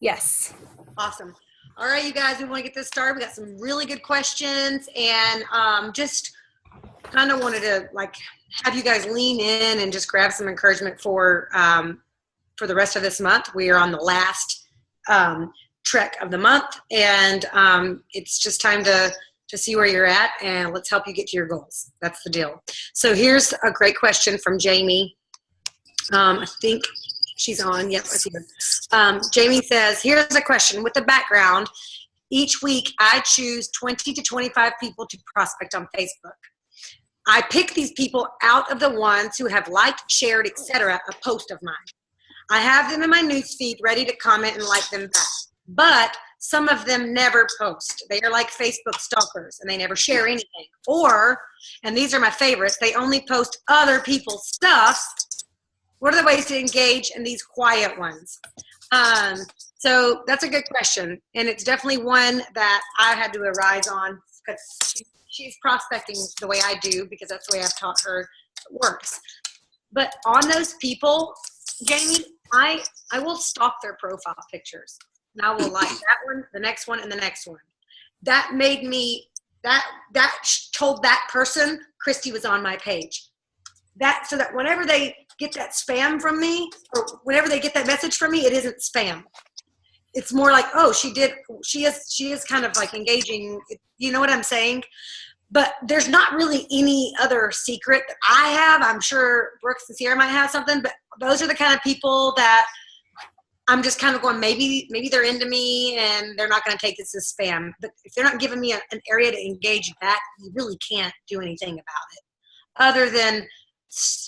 Yes. Awesome. All right, you guys, we want to get this started. We got some really good questions, and just kind of wanted to like have you guys lean in and just grab some encouragement for the rest of this month. We are on the last trek of the month, and it's just time to see where you're at, and let's help you get to your goals. That's the deal. So here's a great question from Jamie. I think she's on. Yep, I see her. Jamie says, here's a question with the background. Each week, I choose 20 to 25 people to prospect on Facebook. I pick these people out of the ones who have liked, shared, etc. a post of mine. I have them in my newsfeed ready to comment and like them back. But some of them never post. They are like Facebook stalkers and they never share anything. Or, and these are my favorites, they only post other people's stuff. What are the ways to engage in these quiet ones? So that's a good question. And it's definitely one that I had to arise on because she's prospecting the way I do because that's the way I've taught her it works. But on those people, Jamie, I will stalk their profile pictures. And I will like that one, the next one, and the next one. That made me, that told that person Christy was on my page. So that whenever they get that spam from me, or whenever they get that message from me, it isn't spam. It's more like, oh, she is kind of like engaging. You know what I'm saying? But there's not really any other secret that I have. I'm sure Brooks and Sierra might have something, but those are the kind of people that I'm just kind of going, maybe they're into me and they're not going to take this as spam. But if they're not giving me an area to engage back, you really can't do anything about it other than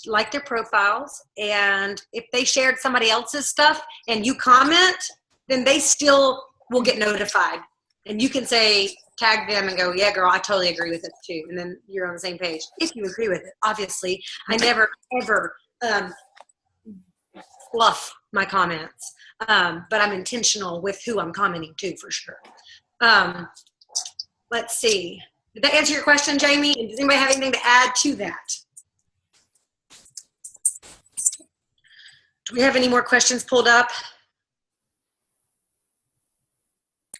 like their profiles. And if they shared somebody else's stuff and you comment, then they still will get notified. And you can say, tag them and go, yeah, girl, I totally agree with it too. And then you're on the same page. If you agree with it, obviously. I never, ever fluff my comments. But I'm intentional with who I'm commenting to for sure. Let's see. Did that answer your question, Jamie? And does anybody have anything to add to that? Do we have any more questions pulled up?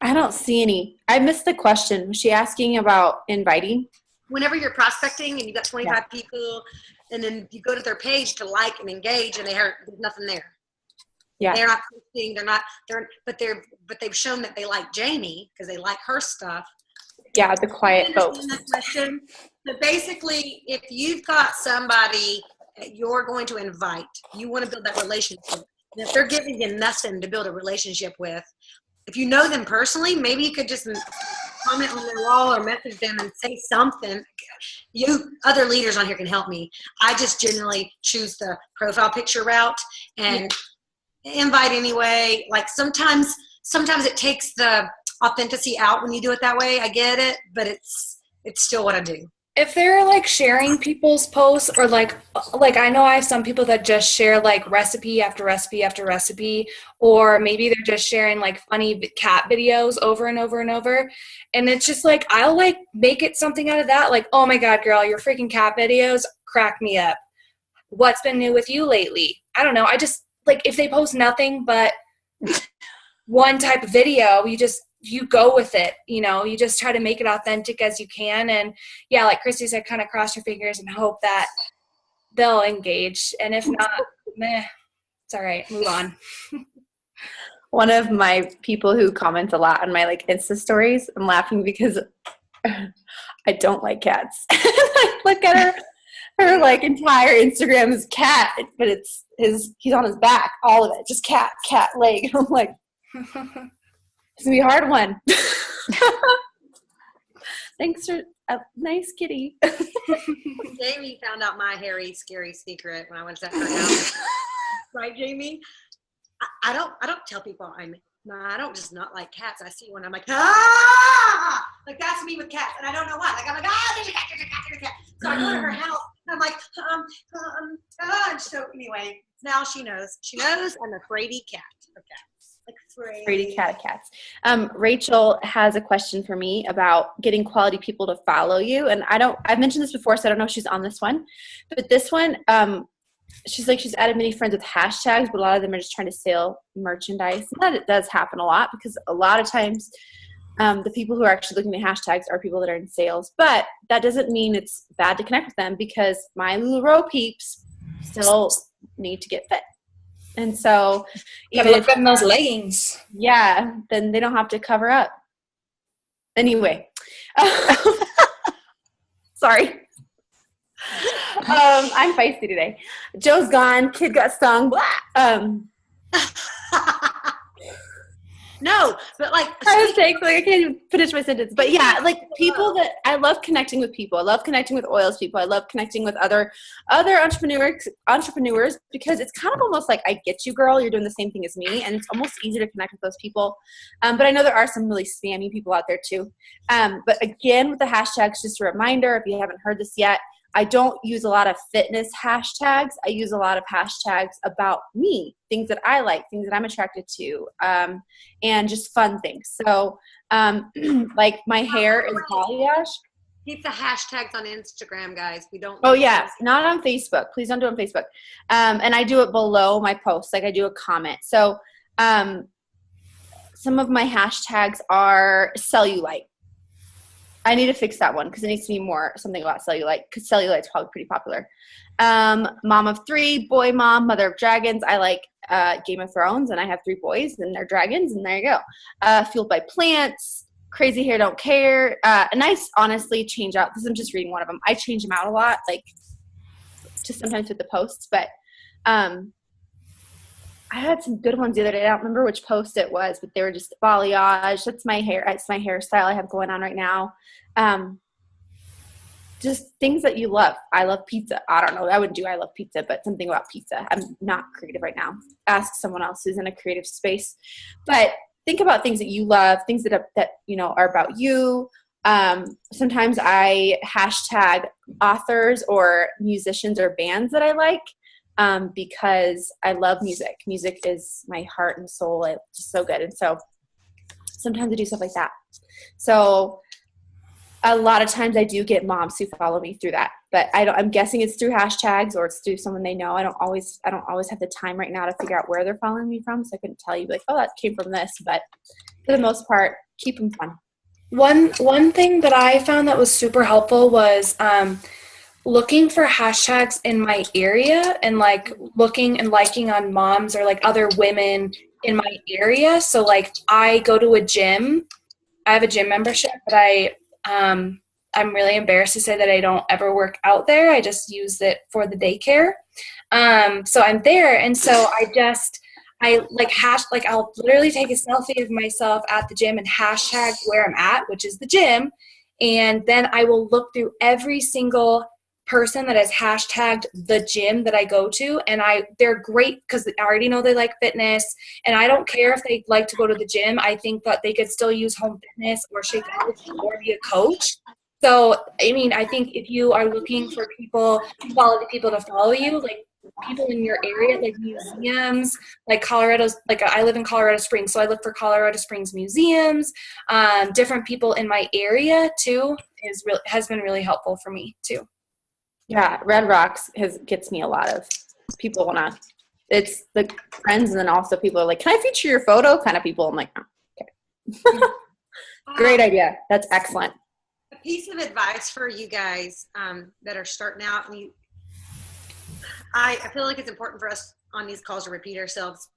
I don't see any. I missed the question. Was she asking about inviting? Whenever you're prospecting and you got 25 people, and then you go to their page to like and engage, and there's nothing there. Yeah. They're not posting. But they've shown that they like Jamie because they like her stuff. Yeah, the quiet folks. That question. But basically, if you've got somebody that you're going to invite, you want to build that relationship. And if they're giving you nothing to build a relationship with, if you know them personally, maybe you could just comment on their wall or message them and say something. You other leaders on here can help me. I just generally choose the profile picture route and invite anyway. Like sometimes it takes the authenticity out when you do it that way. I get it, but it's still what I do. If they're like sharing people's posts or like I know I have some people that just share like recipe after recipe after recipe, or maybe they're just sharing like funny cat videos over and over and over. And it's just like, I'll like make it something out of that. Like, oh my God, girl, your freaking cat videos crack me up. What's been new with you lately? I don't know. I just like, if they post nothing but one type of video, you go with it, you just try to make it authentic as you can. And yeah, like Christy said, kind of cross your fingers and hope that they'll engage. And if not, it's all right. Move on. One of my people who comments a lot on my like Insta stories, I'm laughing because I don't like cats. Look at her like entire Instagram is cat, but he's on his back, all of it, just cat leg. I'm like, it's going to be a hard one. Thanks for a nice kitty. Jamie found out my hairy, scary secret when I was at her house. Right, Jamie? I don't tell people I don't just not like cats. I see one, I'm like, ah! Like that's me with cats. And I don't know why. Like I'm like, there's a cat, there's a cat, there's a cat. So I go to her house and I'm like, and so anyway, now she knows. She knows I'm a fraidy cat. Okay. Like fraidy cat of cats. Rachel has a question for me about getting quality people to follow you. And I've mentioned this before, so I don't know if she's on this one. But this one, she's like, she's added many friends with hashtags, but a lot of them are just trying to sell merchandise. And that it does happen a lot, because a lot of times the people who are actually looking at hashtags are people that are in sales. But that doesn't mean it's bad to connect with them, because my LuLaRoe peeps still need to get fit. And so even look at those leggings. Yeah, then they don't have to cover up. Anyway. Sorry. I'm feisty today. Joe's gone. Kid got stung. No, but like I can't even finish my sentence. But yeah, like people that I love connecting with people. I love connecting with oils people. I love connecting with other entrepreneurs, because it's kind of almost like, I get you, girl. You're doing the same thing as me, and it's almost easy to connect with those people. But I know there are some really spammy people out there too. But again, with the hashtags, just a reminder, if you haven't heard this yet, I don't use a lot of fitness hashtags. I use a lot of hashtags about me, things that I like, things that I'm attracted to, and just fun things. So like my hair is balayage. Keep the hashtags on Instagram, guys. We don't. Oh yeah, not on Facebook. Please don't do it on Facebook. And I do it below my posts. Like I do a comment. So some of my hashtags are cellulite. I need to fix that one, because it needs to be more something about cellulite, because cellulite's probably pretty popular. Mom of 3, boy mom, mother of dragons. I like Game of Thrones, and I have 3 boys, and they're dragons, and there you go. Fueled by plants, crazy hair, don't care. And I honestly change out, because I'm just reading one of them. I change them out a lot, like just sometimes with the posts. But I had some good ones the other day. I don't remember which post it was, but they were just balayage. That's my hair. It's my hairstyle I have going on right now. Just things that you love. I love pizza. I don't know. I wouldn't do I love pizza, but something about pizza. I'm not creative right now. Ask someone else who's in a creative space. But think about things that you love, things that you know are about you. Sometimes I hashtag authors or musicians or bands that I like. Because I love music. Music is my heart and soul. It's just so good. And so sometimes I do stuff like that. So a lot of times I do get moms who follow me through that, but I'm guessing it's through hashtags or it's through someone they know. I don't always have the time right now to figure out where they're following me from. So I couldn't tell you like, oh, that came from this, but for the most part, keep them fun. One thing that I found that was super helpful was, looking for hashtags in my area and like looking and liking on moms or like other women in my area. So like I go to a gym. I have a gym membership, but I'm really embarrassed to say that I don't ever work out there. I just use it for the daycare. So I'm there. And so I'll literally take a selfie of myself at the gym and hashtag where I'm at, which is the gym. And then I will look through every single person that has hashtagged the gym that I go to, and they're great because I already know they like fitness, and I don't care if they like to go to the gym. I think that they could still use home fitness or Shakeology or be a coach. So I mean, I think if you are looking for quality people to follow you, like people in your area, like museums, like Colorado's, like I live in Colorado Springs, so I look for Colorado Springs museums, different people in my area too has been really helpful for me too. Yeah, Red Rocks gets me a lot of people it's the friends, and then also people are like, can I feature your photo kind of people. I'm like, oh, okay. Great idea. That's excellent. A piece of advice for you guys that are starting out. I feel like it's important for us on these calls to repeat ourselves,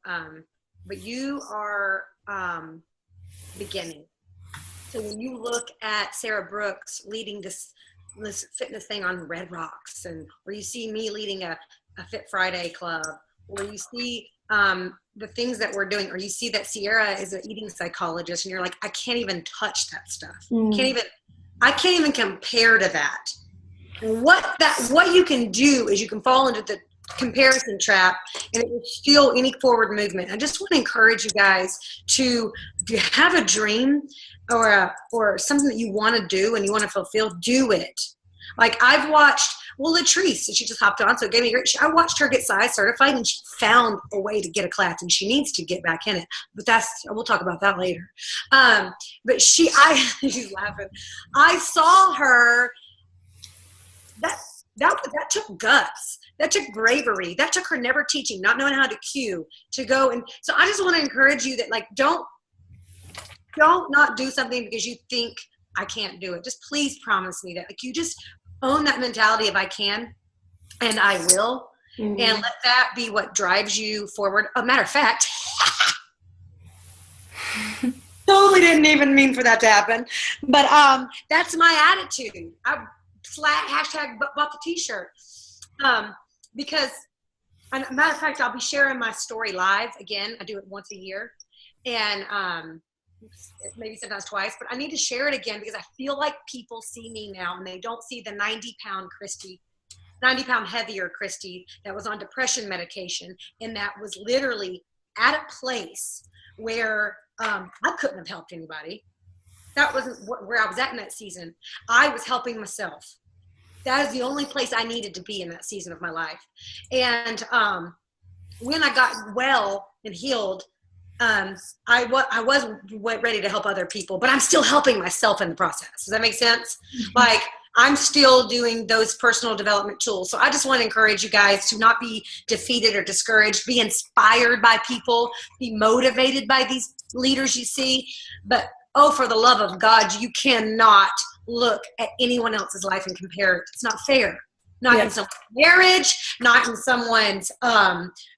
but you are beginning. So when you look at Sarah Brooks leading this fitness thing on Red Rocks, or you see me leading a Fit Friday club, or you see the things that we're doing, or you see that Sierra is an eating psychologist, and you're like, I can't even touch that stuff. I can't even compare to that. What you can do is you can fall into the comparison trap, and it will steal any forward movement. I just want to encourage you guys to, if you have a dream or something that you want to do and you want to fulfill, do it. Like I've watched, Latrice, she just hopped on, so it gave me I watched her get size certified, and she found a way to get a class, and she needs to get back in it. But we'll talk about that later. But she's laughing. I saw her. that took guts. That took bravery. That took her never teaching, not knowing how to cue, to go. And so I just want to encourage you that, like, don't not do something because you think I can't do it. Just please promise me that, like, you just own that mentality of I can and I will. And let that be what drives you forward. A matter of fact, totally didn't even mean for that to happen. But that's my attitude. I hashtag bought the t-shirt. Because, and matter of fact, I'll be sharing my story live again. I do it once a year. And maybe sometimes twice, but I need to share it again because I feel like people see me now and they don't see the 90-pound Christy, 90-pound heavier Christy that was on depression medication, and that was literally at a place where I couldn't have helped anybody. That wasn't where I was at in that season. I was helping myself. That is the only place I needed to be in that season of my life. And when I got well and healed, I was ready to help other people, but I'm still helping myself in the process. Does that make sense? Like, I'm still doing those personal development tools. So I just want to encourage you guys to not be defeated or discouraged, be inspired by people, be motivated by these leaders you see. But, oh, for the love of God, you cannot look at anyone else's life and compare it. It's not fair. Not in someone's marriage, not in someone's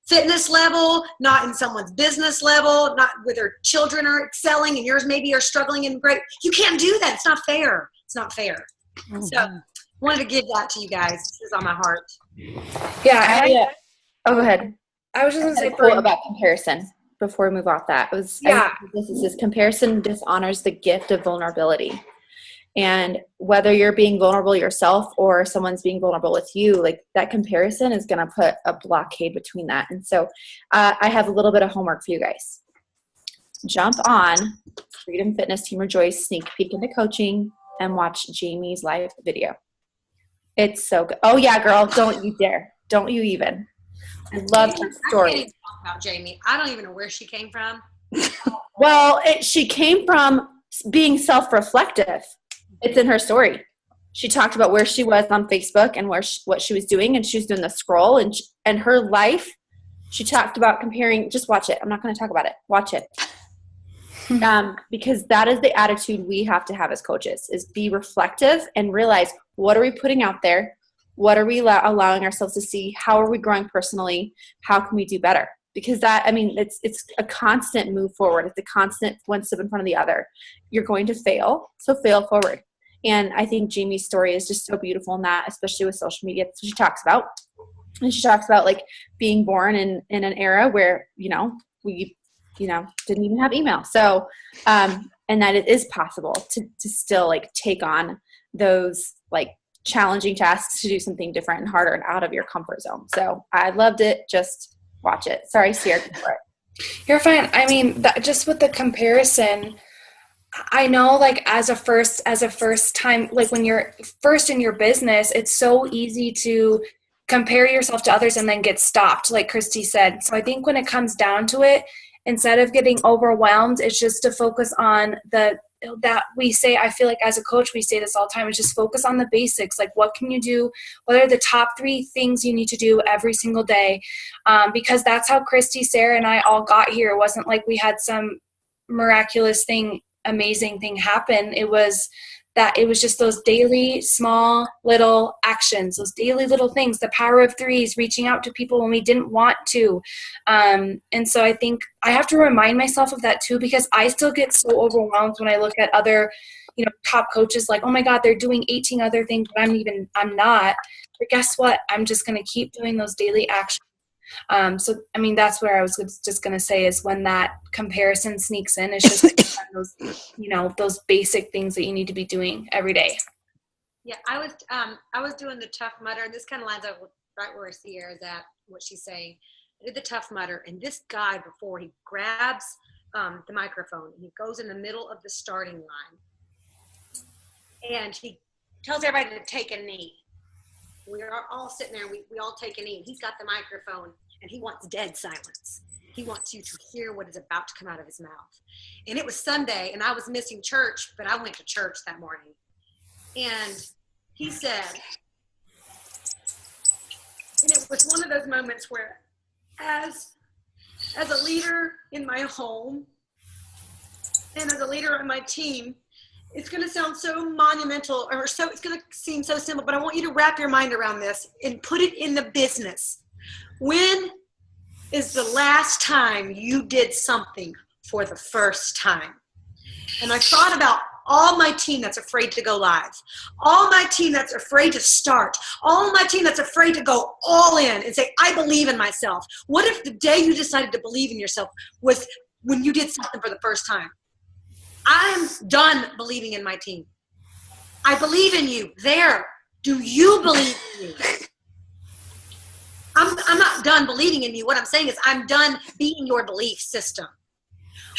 fitness level, not in someone's business level, not where their children are excelling and yours maybe are struggling and great. You can't do that. It's not fair. It's not fair. So I wanted to give that to you guys. This is on my heart. Yeah. Oh, go ahead. I was just going to say quote about comparison before we move off that. It was, this comparison dishonors the gift of vulnerability. And whether you're being vulnerable yourself or someone's being vulnerable with you, like, that comparison is going to put a blockade between that. And so I have a little bit of homework for you guys. Jump on Freedom Fitness Team Rejoice sneak peek into coaching and watch Jamie's live video. It's so good. Oh yeah, girl, don't you dare. Don't you even. I love her story. I can't even talk about Jamie. I don't even know where she came from. Well, she came from being self-reflective. It's in her story. She talked about where she was on Facebook and what she was doing, and she was doing the scroll and her life. She talked about comparing. Just watch it. I'm not going to talk about it. Watch it. Because that is the attitude we have to have as coaches, is be reflective and realize, what are we putting out there? What are we allowing ourselves to see? How are we growing personally? How can we do better? Because it's a constant move forward. It's a constant one step in front of the other. You're going to fail, so fail forward. And I think Jamie's story is just so beautiful in that, especially with social media. That's what she talks about. And she talks about, like, being born in an era where, we didn't even have email. So, and that it is possible to still, like, take on those, like, challenging tasks, to do something different and harder and out of your comfort zone. So I loved it. Just watch it. Sorry, Sierra, for it. You're fine. I mean, just with the comparison, I know, like, as a first time, like, when you're first in your business, it's so easy to compare yourself to others and then get stopped, like Christy said. So I think when it comes down to it, instead of getting overwhelmed, it's just to focus on that we say, I feel like as a coach, we say this all the time, is just focus on the basics. Like, what can you do? What are the top 3 things you need to do every single day? Because that's how Christy, Sarah, and I all got here. It wasn't like we had some miraculous thing, amazing thing happen. It was just those daily, small, little actions, those daily little things, the power of 3s, reaching out to people when we didn't want to. And so I think I have to remind myself of that too, because I still get so overwhelmed when I look at other, top coaches, like, oh my God, they're doing 18 other things, but I'm not. But guess what? I'm just going to keep doing those daily actions. So, I mean, that's where I was just going to say, is when that comparison sneaks in, it's just like those, those basic things that you need to be doing every day. Yeah, I was doing the Tough Mudder, and this kind of lines up with right where Sierra is at, what she's saying. I did the Tough Mudder, and this guy, before he grabs the microphone, and he goes in the middle of the starting line, and he tells everybody to take a knee. We are all sitting there, and we all take a knee, and he's got the microphone, and he wants dead silence. He wants you to hear what is about to come out of his mouth. And it was Sunday, and I was missing church, but I went to church that morning. And he said, And it was one of those moments where as a leader in my home and as a leader on my team, it's going to sound so monumental or so, it's going to seem so simple, but I want you to wrap your mind around this and put it in the business. When is the last time you did something for the first time? And I thought about all my team that's afraid to go live, all my team that's afraid to start, all my team that's afraid to go all in and say, I believe in myself. What if the day you decided to believe in yourself was when you did something for the first time? I'm done believing in my team. I believe in you. There. Do you believe in you? I'm not done believing in you. What I'm saying is I'm done being your belief system.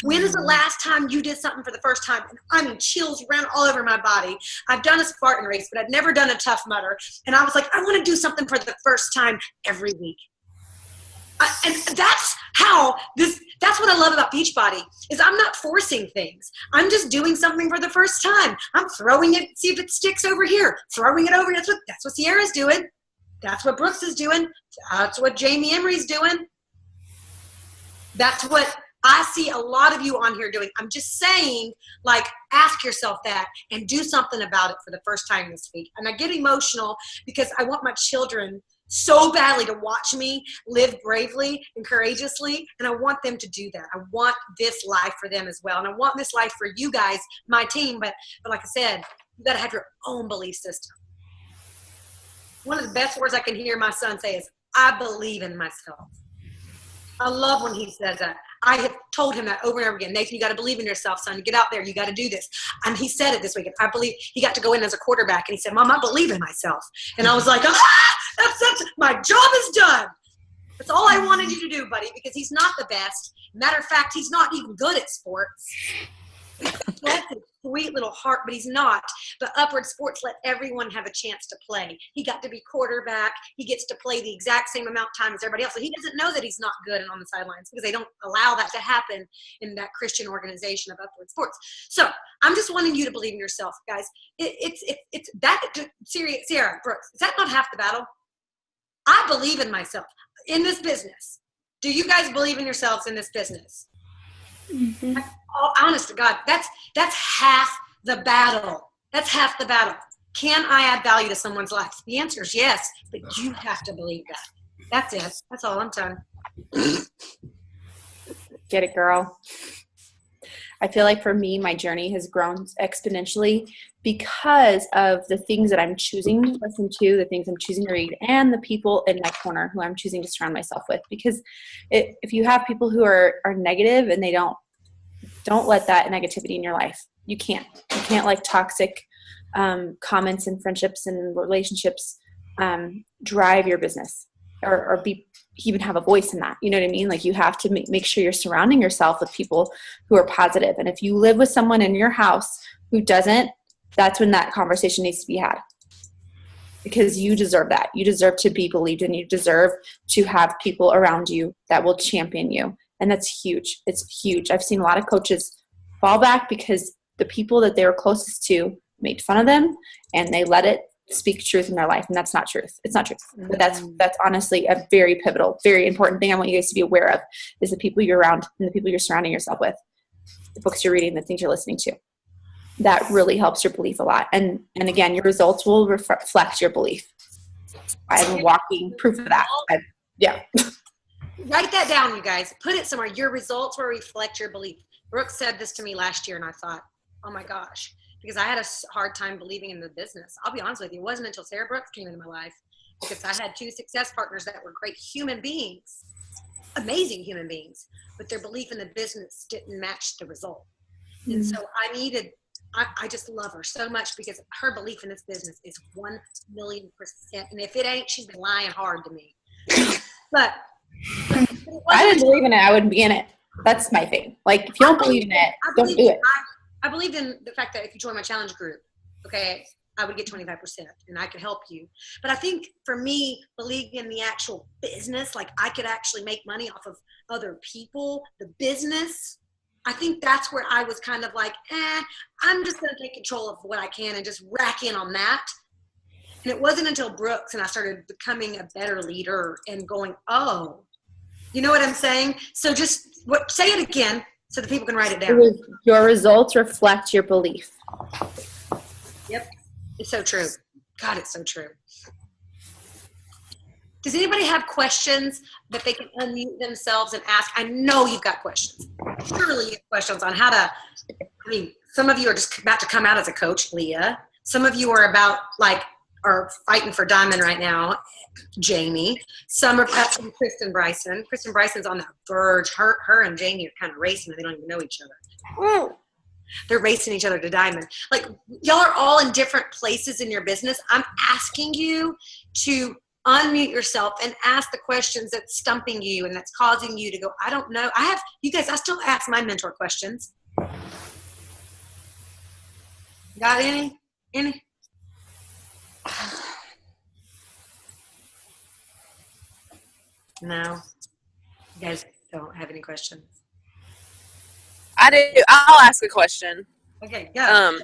When is the last time you did something for the first time? And I mean, chills ran all over my body. I've done a Spartan race, but I've never done a Tough Mudder. And I was like, I want to do something for the first time every week. And that's what I love about Beachbody is I'm not forcing things. I'm just doing something for the first time. I'm throwing it, see if it sticks over here, throwing it over. That's what Sierra's doing. That's what Brooks is doing. That's what Jamie Emery's doing. That's what I see a lot of you on here doing. I'm just saying, like, ask yourself that and do something about it for the first time this week. And I get emotional because I want my children so badly to watch me live bravely and courageously. And I want them to do that. I want this life for them as well. And I want this life for you guys, my team. But like I said, you got to have your own belief system. One of the best words I can hear my son say is, I believe in myself. I love when he says that. I have told him that over and over again. Nathan, you got to believe in yourself, son. Get out there. You got to do this. And he said it this weekend. I believe he got to go in as a quarterback, and he said, Mom, I believe in myself. And I was like, that's my job is done. That's all I wanted you to do, buddy, because he's not the best. Matter of fact, he's not even good at sports. That's a sweet little heart, but he's not. But Upward Sports let everyone have a chance to play. He got to be quarterback. He gets to play the exact same amount of time as everybody else. So he doesn't know that he's not good and on the sidelines because they don't allow that to happen in that Christian organization of Upward Sports. So I'm just wanting you to believe in yourself, guys. It's that, Sierra, Brooks, is that not half the battle? I believe in myself in this business. Do you guys believe in yourselves in this business? Mm-hmm. Oh, honest to God, that's half the battle. That's half the battle. Can I add value to someone's life? The answer is yes, but you have to believe that. That's it. That's all I'm telling. Get it, girl. I feel like for me, my journey has grown exponentially because of the things that I'm choosing to listen to, the things I'm choosing to read, and the people in my corner who I'm choosing to surround myself with. Because if you have people who are negative and they don't let that negativity in your life. You can't like toxic comments and friendships and relationships drive your business or even have a voice in that. You know what I mean? Like you have to make sure you're surrounding yourself with people who are positive. And if you live with someone in your house who doesn't, that's when that conversation needs to be had. Because you deserve that. You deserve to be believed in. You deserve to have people around you that will champion you. And that's huge. It's huge. I've seen a lot of coaches fall back because the people that they were closest to made fun of them and they let it speak truth in their life. And that's not truth. It's not truth. But that's honestly a very pivotal, very important thing I want you guys to be aware of is the people you're around and the people you're surrounding yourself with, the books you're reading, the things you're listening to. That really helps your belief a lot. And again, your results will reflect your belief. I'm walking proof of that. Yeah. Write that down, you guys. Put it somewhere. Your results will reflect your belief. Brooke said this to me last year, and I thought, oh my gosh, because I had a hard time believing in the business. I'll be honest with you. It wasn't until Sarah Brooks came into my life because I had 2 success partners that were great human beings, amazing human beings, but their belief in the business didn't match the result. Mm-hmm. And so I just love her so much because her belief in this business is 1,000,000%. And if it ain't, she's been lying hard to me. But if I didn't believe in it, I wouldn't be in it. That's my thing. Like, if you don't believe in it, don't do it. I believed in the fact that if you join my challenge group, okay, I would get 25% and I could help you. But I think for me, believing in the actual business, like I could actually make money off of other people, the business, I think that's where I was kind of like, I'm just going to take control of what I can and just rack in on that. And it wasn't until Brooks and I started becoming a better leader and going, oh, you know what I'm saying? So just say it again so that people can write it down. Your results reflect your belief. Yep. It's so true. God, it's so true. Does anybody have questions that they can unmute themselves and ask? I know you've got questions. Surely you have questions on how to, some of you are just about to come out as a coach, Leah. Some of you are are fighting for Diamond right now, Jamie. Some are from Kristen Bryson. Kristen Bryson's on the verge. Her and Jamie are kind of racing. They don't even know each other. They're racing each other to Diamond. Like, y'all are all in different places in your business. I'm asking you to unmute yourself and ask the questions that's stumping you and that's causing you to go, I don't know. I still ask my mentor questions. Got any? No. You guys don't have any questions. I do. I'll ask a question. Okay, go.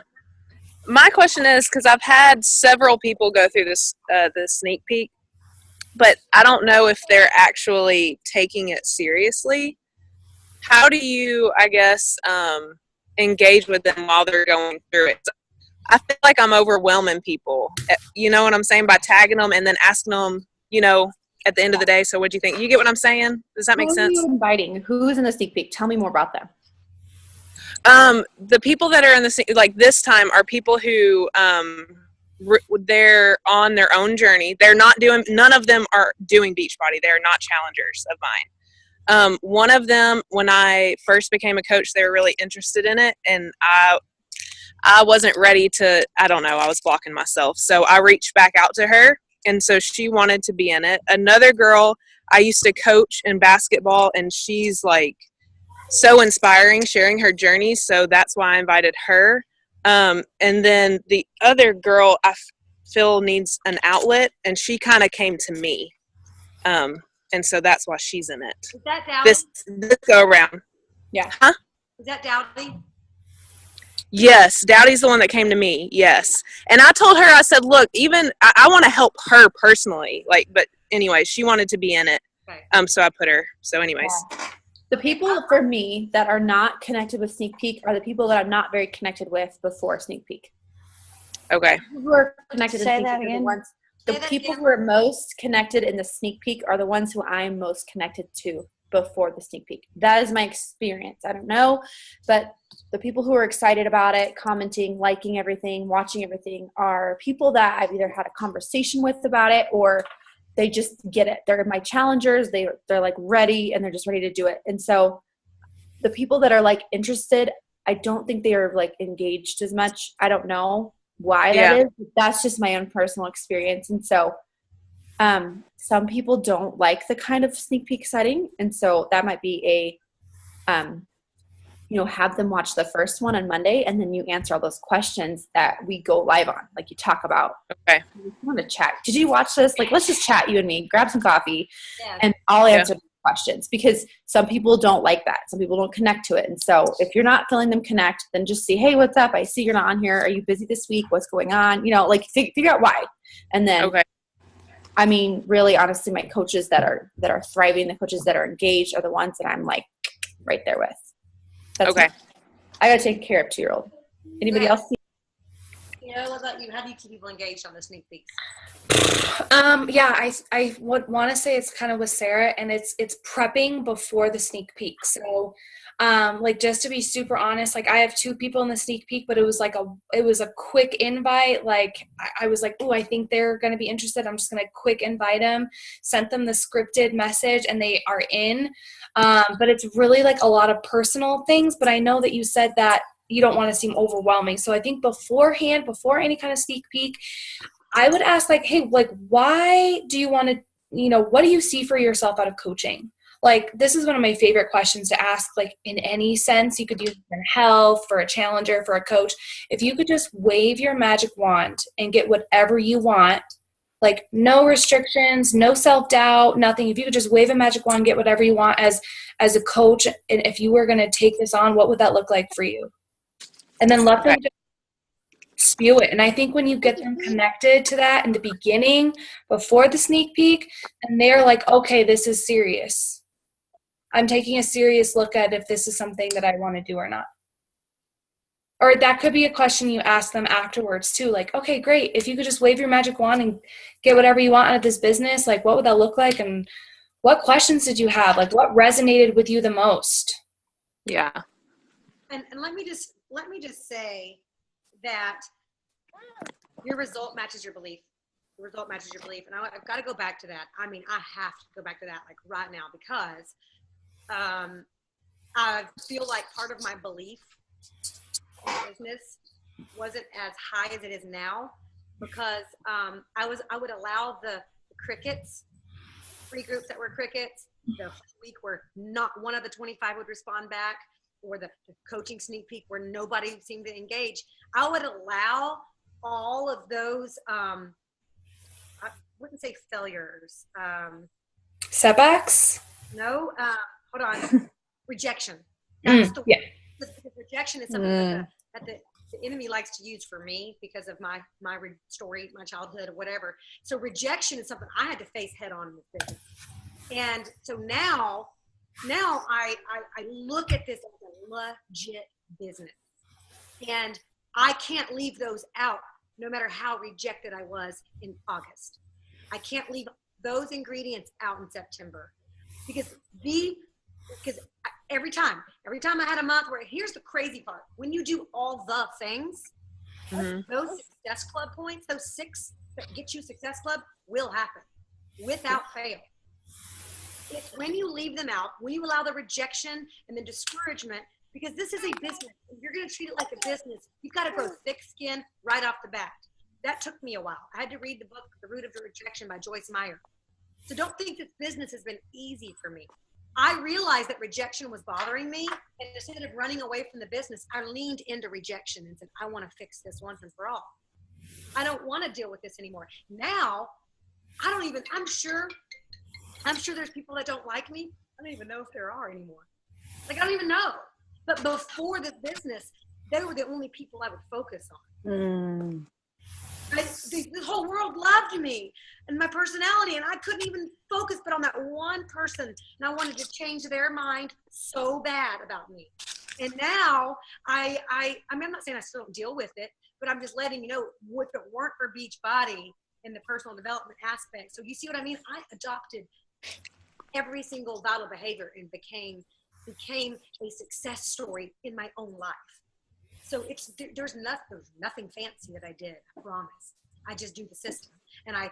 My question is, because I've had several people go through this the sneak peek, but I don't know if they're actually taking it seriously. How do you, I guess, engage with them while they're going through it? I feel like I'm overwhelming people. You know what I'm saying? By tagging them and then asking them, at the end of the day, so what'd you think? You get what I'm saying? Does that make sense? Who are you inviting? Who's in the sneak peek? Tell me more about them. The people that are in this time are people who they're on their own journey. None of them are doing Beachbody. They're not challengers of mine. One of them, when I first became a coach, they were really interested in it, and I wasn't ready to, I don't know, I was blocking myself. So I reached back out to her, and so she wanted to be in it. Another girl I used to coach in basketball, and she's so inspiring, sharing her journey. So that's why I invited her. And then the other girl I feel needs an outlet, and she kind of came to me. And so that's why she's in it. Is that Dowdy? This go around. Yeah. Huh? Is that Dowdy? Yes, Dowdy's the one that came to me. Yes. And I told her, I said, look, even I want to help her personally. But anyway, she wanted to be in it. Okay. So I put her. So anyways. Yeah. The people for me that are not connected with Sneak Peek are the people that I'm not very connected with before Sneak Peek. Okay. Who are connected Say to that Sneak Peek again. the people who are most connected in the Sneak Peek are the ones who I'm most connected to before the Sneak Peek. That is my experience. I don't know, but the people who are excited about it, commenting, liking everything, watching everything are people that I've either had a conversation with about it or they just get it. They're my challengers. They're ready and they're just ready to do it. And so the people that are interested, I don't think they are engaged as much. I don't know why that is. But that's just my own personal experience. And so some people don't like the kind of sneak peek setting. And so that might be have them watch the first one on Monday and then you answer all those questions that we go live on. You talk about, okay, I want to chat. Did you watch this? Let's just chat, you and me, grab some coffee and I'll answer the questions because some people don't like that. Some people don't connect to it. And so if you're not feeling them connect, then just see, hey, what's up? I see you're not on here. Are you busy this week? What's going on? Figure out why. And then, okay. I mean, really, honestly, my coaches that are thriving, the coaches that are engaged are the ones that I'm right there with. That's okay. I got to take care of 2-year-old. Anybody else? What about you? How do you keep people engaged on the sneak peeks? I would want to say it's kind of with Sarah, and it's prepping before the sneak peek. So, just to be super honest, I have 2 people in the sneak peek, but it was a quick invite. I was like, oh, I think they're going to be interested. I'm just going to quick invite them, sent them the scripted message, and they are in. But it's really a lot of personal things. But I know that you said that you don't want to seem overwhelming. So I think beforehand, before any kind of sneak peek, I would ask hey, why do you want to, what do you see for yourself out of coaching? This is one of my favorite questions to ask, in any sense. You could use it in health, for a challenger, for a coach. If you could just wave your magic wand and get whatever you want, no restrictions, no self-doubt, nothing. If you could just wave a magic wand, get whatever you want as a coach, and if you were going to take this on, what would that look like for you? And then let them just spew it. And I think when you get them connected to that in the beginning, before the sneak peek, and they're like, okay, this is serious. I'm taking a serious look at if this is something that I want to do or not. Or that could be a question you ask them afterwards too. Like, okay, great. If you could just wave your magic wand and get whatever you want out of this business, like what would that look like? And what questions did you have? Like what resonated with you the most? Yeah. And let me just say that your result matches your belief. The result matches your belief. And I've got to go back to that. I mean, I have to go back to that like right now because I feel like part of my belief in business wasn't as high as it is now because I would allow the crickets, free groups that were crickets, the week where not one of the 25 would respond back, or the coaching sneak peek where nobody seemed to engage. I would allow all of those, I wouldn't say failures. Setbacks? No, hold on. Rejection. That's the yeah. because rejection is something that the enemy likes to use for me because of my story, my childhood, or whatever. So rejection is something I had to face head on in this business. And so now I look at this as a legit business. And I can't leave those out no matter how rejected I was in August. I can't leave those ingredients out in September because every time I had a month where, here's the crazy part, when you do all the things, those success club points, those 6 that get you success club will happen without fail. It's when you leave them out, when you allow the rejection and the discouragement, because this is a business. If you're going to treat it like a business, you've got to grow thick skin right off the bat. That took me a while. I had to read the book, The Root of the Rejection by Joyce Meyer. So don't think this business has been easy for me. I realized that rejection was bothering me, and instead of running away from the business, I leaned into rejection and said, I want to fix this once and for all. I don't want to deal with this anymore. Now, I'm sure there's people that don't like me. I don't even know if there are anymore. Like, I don't even know. But before this business, they were the only people I would focus on. The whole world loved me and my personality, and I couldn't even focus but on that one person, and I wanted to change their mind so bad about me. And now I mean, I'm not saying I still don't deal with it, but I'm just letting you know, if it weren't for Beachbody and the personal development aspect, so you see what I mean? I adopted every single vital behavior and became a success story in my own life. So there's nothing fancy that I did, I promise. I just do the system, and I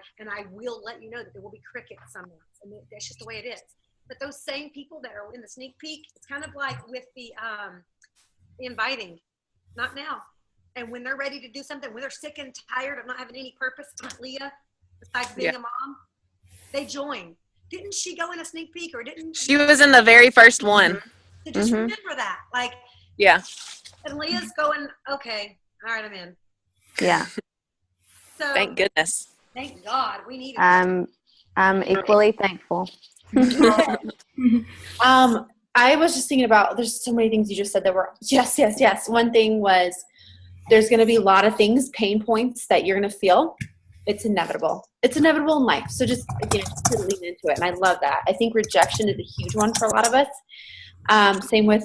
will let you know that there will be crickets some months, and that's just the way it is. But those same people that are in the sneak peek, it's kind of like with the inviting, not now. And when they're ready to do something, when they're sick and tired of not having any purpose, like Leah, besides being a mom, they join. Didn't she go in a sneak peek, or didn't She was in the very first one. So just remember that, like. Yeah. And Leah's going, okay, all right, I'm in. Yeah. So Thank goodness. thank God, we needed that. I'm equally thankful. I was just thinking about, there's so many things you just said that were yes. One thing was, there's going to be a lot of things, pain points that you're going to feel. It's inevitable. It's inevitable in life. So just, again, to lean into it. And I love that. I think rejection is a huge one for a lot of us. Same with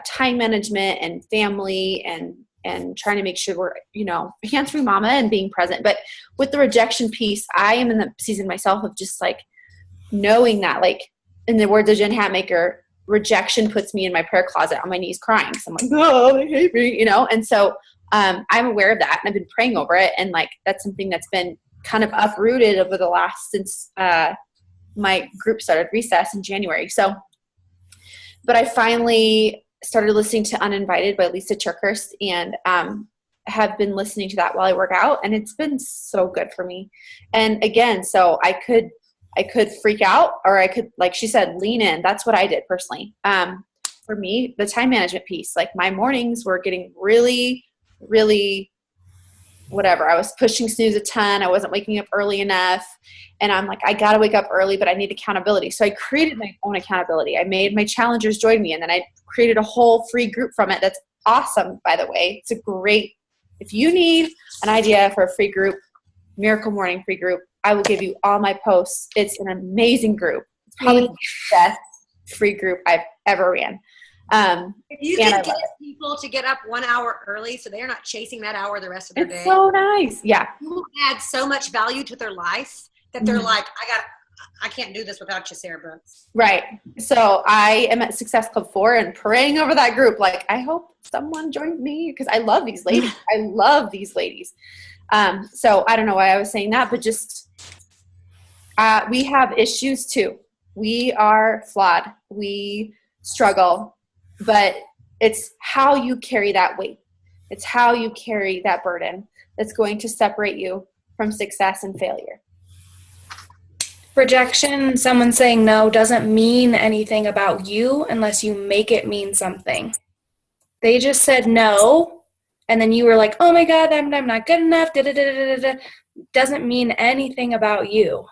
time management and family and trying to make sure we're, hands-free mama and being present. But with the rejection piece, I am in the season myself of just like knowing that, like, in the words of Jen Hatmaker, rejection puts me in my prayer closet on my knees crying. So I'm like, oh, they hate me, And so I'm aware of that, and I've been praying over it. And like, that's something that's been kind of uprooted over the last, since my group started Recess in January. So, but I finally started listening to Uninvited by Lisa Turkhurst, and have been listening to that while I work out, and it's been so good for me. And again, so I could freak out, or I could, like she said, lean in. That's what I did personally. For me, the time management piece, like my mornings were getting really, really whatever. I was pushing snooze a ton. I wasn't waking up early enough. And I'm like, I got to wake up early, but I need accountability. So I created my own accountability. I made my challengers join me, and then I created a whole free group from it. That's awesome, by the way. It's if you need an idea for a free group, Miracle Morning free group, I will give you all my posts. It's an amazing group. It's probably the best free group I've ever ran. If you can get people to get up 1 hour early so they're not chasing that hour the rest of their day. It's so nice. Yeah. You will add so much value to their life that they're like, I can't do this without you, Sarah Brooks. Right. So I am at Success Club 4 and praying over that group. Like, I hope someone joined me because I love these ladies. I love these ladies. So I don't know why I was saying that, but just we have issues too. We are flawed. We struggle, but it's how you carry that weight. It's how you carry that burden that's going to separate you from success and failure. Rejection, someone saying no, doesn't mean anything about you unless you make it mean something. They just said no, and then you were like, oh my God, I'm not good enough, doesn't mean anything about you.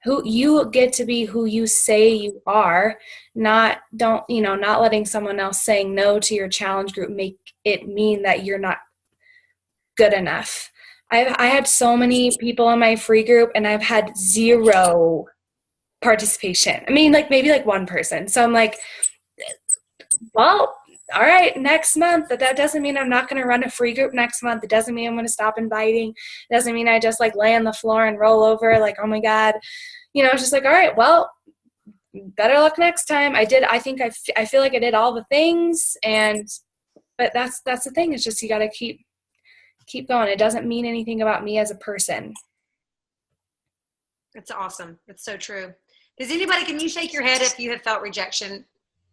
Who you get to be who you say you are, not letting someone else saying no to your challenge group make it mean that you're not good enough. I had so many people in my free group and I've had 0 participation. I mean, like maybe like one person. So I'm like, well, all right, next month. But that doesn't mean I'm not going to run a free group next month. It doesn't mean I'm going to stop inviting. It doesn't mean I just like lay on the floor and roll over like, oh my God. It's just like, all right, well, better luck next time. I feel like I did all the things, but that's the thing. It's just, you got to keep going. It doesn't mean anything about me as a person. That's awesome. That's so true. Can you shake your head if you have felt rejection?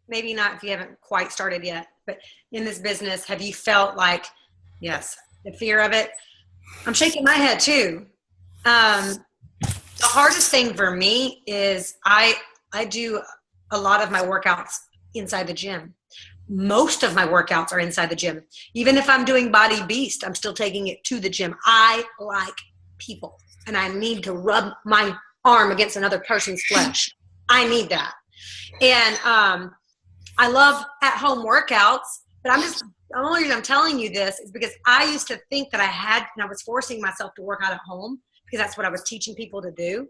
Maybe not if you haven't quite started yet, but in this business, have you felt like, yes, the fear of it? I'm shaking my head too. The hardest thing for me is I do a lot of my workouts inside the gym. Most of my workouts are inside the gym. Even if I'm doing Body Beast, I'm still taking it to the gym. I like people, and I need to rub my arm against another person's flesh. I need that. And I love at-home workouts, but the only reason I'm telling you this is because I used to think that I was forcing myself to work out at home because that's what I was teaching people to do.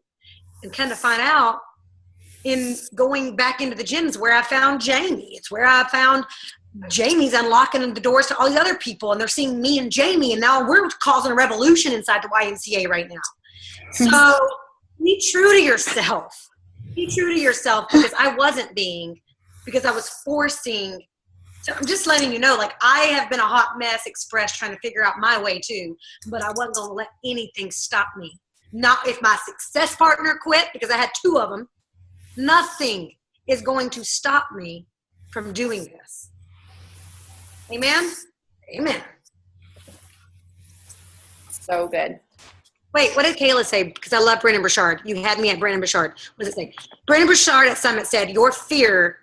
And kind of find out in going back into the gyms where I found Jamie. It's where I found Jamie's unlocking the doors to all these other people, and they're seeing me and Jamie, and now we're causing a revolution inside the YMCA right now. So be true to yourself. Be true to yourself, because I wasn't being, because I was forcing. So I'm just letting you know, like, I have been a hot mess express trying to figure out my way too, but I wasn't going to let anything stop me. Not if my success partner quit, because I had 2 of them. Nothing is going to stop me from doing this. Amen? Amen. So good. Wait, what did Kayla say? Because I love Brendon Burchard. You had me at Brendon Burchard. What does it say? Brendon Burchard at Summit said, your fear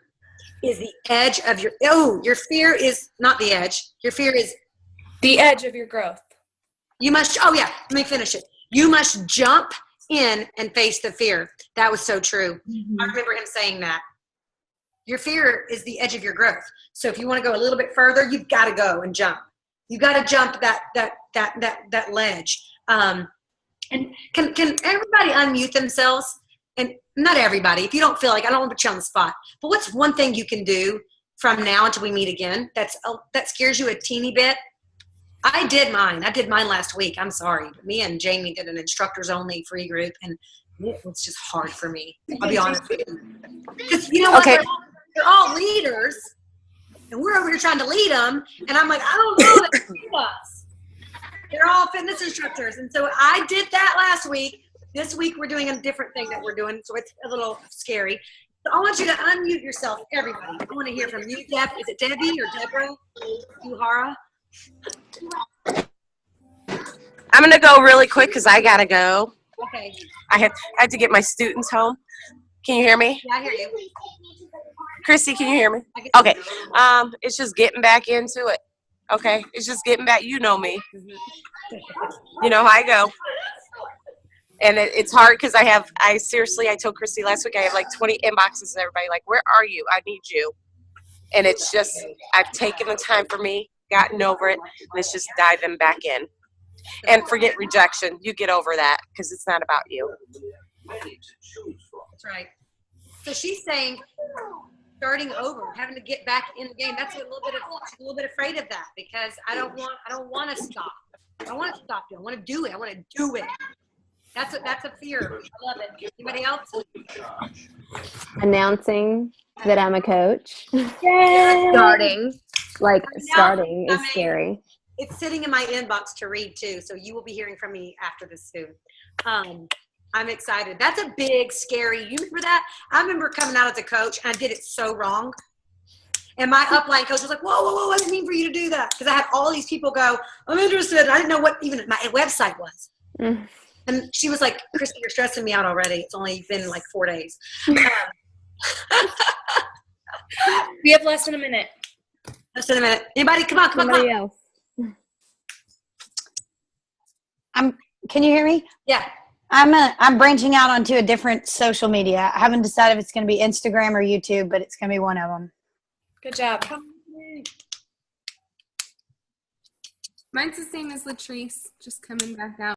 is the edge of your fear is not the edge. Your fear is the edge of your growth. Let me finish it. You must jump in and face the fear. That was so true. Mm-hmm. I remember him saying that. Your fear is the edge of your growth. So if you want to go a little bit further, you've got to go and jump. You got to jump that ledge. And can everybody unmute themselves? And not everybody. If you don't feel like, I don't want to put you on the spot. But what's one thing you can do from now until we meet again that scares you a teeny bit? I did mine last week. I'm sorry. Me and Jamie did an instructors only free group, and it was just hard for me. I'll be honest with you. Because you know what? Okay. They're all leaders, and we're over here trying to lead them. And I'm like, I don't know that they lead us. They're all fitness instructors. And so I did that last week. This week we're doing a different thing that we're doing, so it's a little scary. So I want you to unmute yourself, everybody. I want to hear from you, Deb. Is it Debbie or Deborah? Yuhara? I'm going to go really quick because I got to go. Okay. I had to get my students home. Can you hear me? Yeah, I hear you. Christy, can you hear me? Okay. It's just getting back into it. Okay. It's just getting back. You know me. You know how I go. And it's hard because I told Christy last week, I have like 20 inboxes and everybody like, where are you? I need you. And it's just, I've taken the time for me. gotten over it. Let's just dive them back in. And forget rejection. You get over that because it's not about you. That's right. So she's saying starting over, having to get back in the game. That's she's a little bit afraid of that because I don't want to stop. I don't want to stop you. I want to do it. I want to do it. That's a fear. I love it. Anybody else? Announcing that I'm a coach, Starting. like starting is I mean, scary. It's sitting in my inbox to read too, so you will be hearing from me after this soon. I'm excited. That's a big, scary. You remember that? I remember coming out as a coach, and I did it so wrong. And my upline coach was like, whoa, I didn't mean for you to do that. Because I had all these people go, I'm interested. And I didn't know what even my website was. Mm. And she was like, Christy, you're stressing me out already. It's only been like 4 days. We have less than a minute. Just in a minute. Anybody? Come on. Somebody else. Can you hear me? Yeah. I'm branching out onto a different social media. I haven't decided if it's going to be Instagram or YouTube, but it's going to be one of them. Good job. Mine's the same as Latrice, just coming back out.